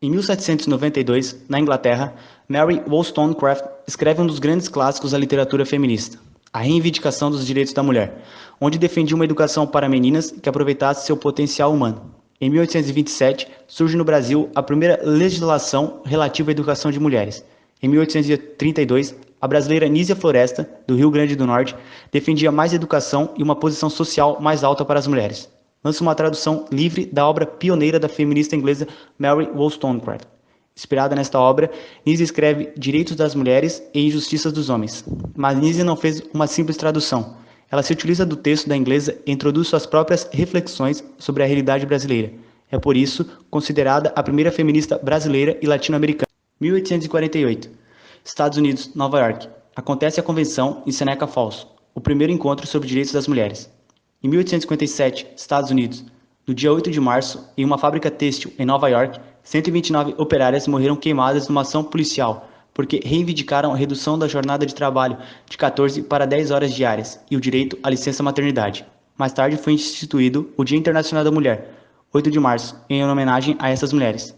Em 1792, na Inglaterra, Mary Wollstonecraft escreve um dos grandes clássicos da literatura feminista, A Reivindicação dos Direitos da Mulher, onde defendia uma educação para meninas que aproveitasse seu potencial humano. Em 1827, surge no Brasil a primeira legislação relativa à educação de mulheres. Em 1832, a brasileira Nísia Floresta, do Rio Grande do Norte, defendia mais educação e uma posição social mais alta para as mulheres. Lança uma tradução livre da obra pioneira da feminista inglesa Mary Wollstonecraft. Inspirada nesta obra, Nísia escreve Direitos das Mulheres e Injustiças dos Homens. Mas Nísia não fez uma simples tradução. Ela se utiliza do texto da inglesa e introduz suas próprias reflexões sobre a realidade brasileira. É por isso considerada a primeira feminista brasileira e latino-americana. 1848. Estados Unidos, Nova York. Acontece a convenção em Seneca Falls, o primeiro encontro sobre direitos das mulheres. Em 1857, Estados Unidos. No dia 8 de março, em uma fábrica têxtil em Nova York, 129 operárias morreram queimadas numa ação policial, porque reivindicaram a redução da jornada de trabalho de 14 para 10 horas diárias e o direito à licença maternidade. Mais tarde foi instituído o Dia Internacional da Mulher, 8 de março, em homenagem a essas mulheres.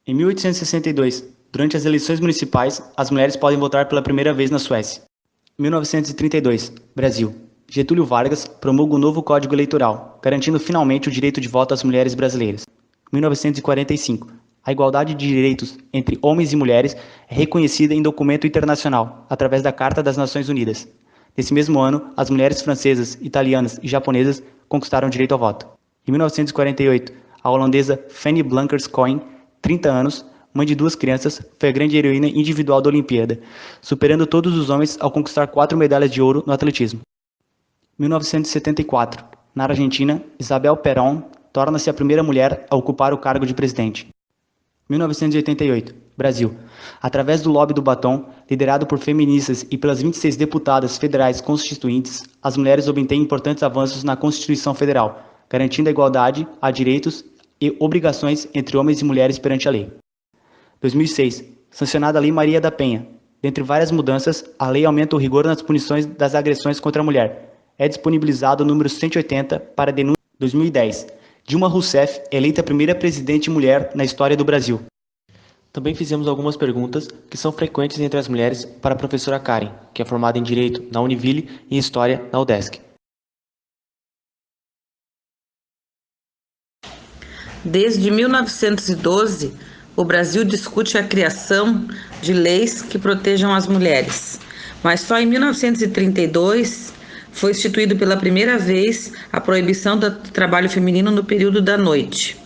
Em 1862, durante as eleições municipais, as mulheres podem votar pela primeira vez na Suécia. 1932, Brasil. Getúlio Vargas promulga o novo Código Eleitoral, garantindo finalmente o direito de voto às mulheres brasileiras. 1945. A igualdade de direitos entre homens e mulheres é reconhecida em documento internacional, através da Carta das Nações Unidas. Nesse mesmo ano, as mulheres francesas, italianas e japonesas conquistaram o direito ao voto. Em 1948, a holandesa Fanny Blankers-Koen, 30 anos, mãe de 2 crianças, foi a grande heroína individual da Olimpíada, superando todos os homens ao conquistar 4 medalhas de ouro no atletismo. 1974. Na Argentina, Isabel Perón torna-se a primeira mulher a ocupar o cargo de presidente. 1988. Brasil. Através do lobby do batom, liderado por feministas e pelas 26 deputadas federais constituintes, as mulheres obtêm importantes avanços na Constituição Federal, garantindo a igualdade a direitos e obrigações entre homens e mulheres perante a lei. 2006. Sancionada a Lei Maria da Penha. Dentre várias mudanças, a lei aumenta o rigor nas punições das agressões contra a mulher. É disponibilizado o número 180 para denúncia. 2010. Dilma Rousseff eleita a primeira presidente mulher na história do Brasil. Também fizemos algumas perguntas que são frequentes entre as mulheres para a professora Karen, que é formada em Direito na Univille e em História na UDESC. Desde 1912, o Brasil discute a criação de leis que protejam as mulheres, mas só em 1932 foi instituído pela primeira vez a proibição do trabalho feminino no período da noite.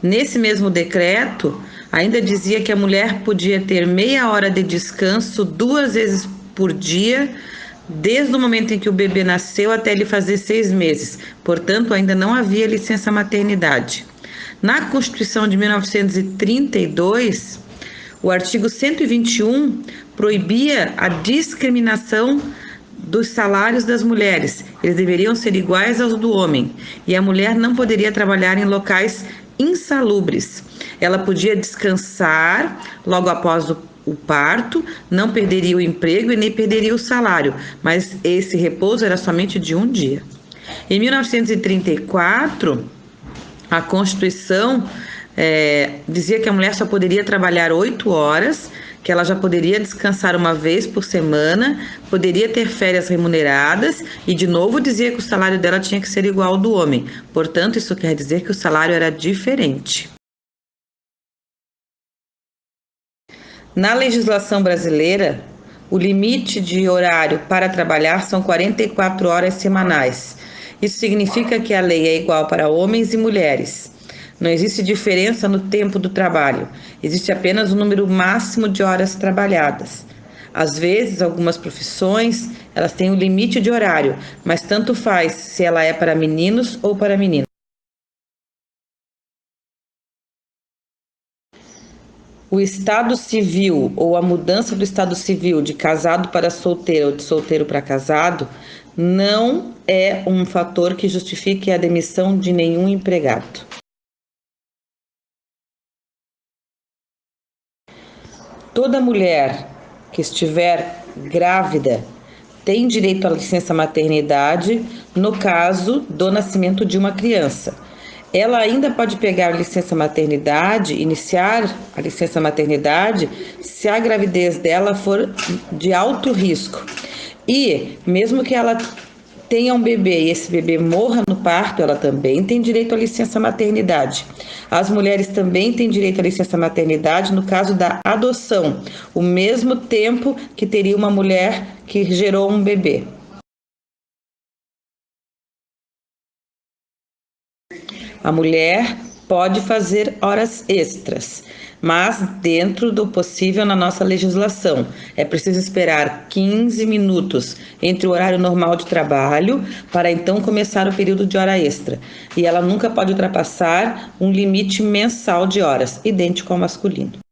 Nesse mesmo decreto, ainda dizia que a mulher podia ter meia hora de descanso 2 vezes por dia, desde o momento em que o bebê nasceu até ele fazer 6 meses. Portanto, ainda não havia licença maternidade. Na Constituição de 1932, o artigo 121 proibia a discriminação dos salários das mulheres. Eles deveriam ser iguais aos do homem, e a mulher não poderia trabalhar em locais insalubres. Ela podia descansar logo após o parto, não perderia o emprego e nem perderia o salário, mas esse repouso era somente de 1 dia. Em 1934, a Constituição dizia que a mulher só poderia trabalhar 8 horas, que ela já poderia descansar 1 vez por semana, poderia ter férias remuneradas e, de novo, dizia que o salário dela tinha que ser igual ao do homem. Portanto, isso quer dizer que o salário era diferente. Na legislação brasileira, o limite de horário para trabalhar são 44 horas semanais. Isso significa que a lei é igual para homens e mulheres. Não existe diferença no tempo do trabalho, existe apenas o número máximo de horas trabalhadas. Às vezes, algumas profissões, elas têm um limite de horário, mas tanto faz se ela é para meninos ou para meninas. O estado civil ou a mudança do estado civil de casado para solteiro ou de solteiro para casado não é um fator que justifique a demissão de nenhum empregado. Toda mulher que estiver grávida tem direito à licença maternidade no caso do nascimento de uma criança. ela ainda pode pegar licença maternidade, iniciar a licença maternidade, se a gravidez dela for de alto risco. E mesmo que ela tenha um bebê e esse bebê morra no parto, ela também tem direito à licença maternidade. As mulheres também têm direito à licença maternidade no caso da adoção, o mesmo tempo que teria uma mulher que gerou um bebê. A mulher pode fazer horas extras, mas dentro do possível na nossa legislação. É preciso esperar 15 minutos entre o horário normal de trabalho para então começar o período de hora extra. E ela nunca pode ultrapassar um limite mensal de horas, idêntico ao masculino.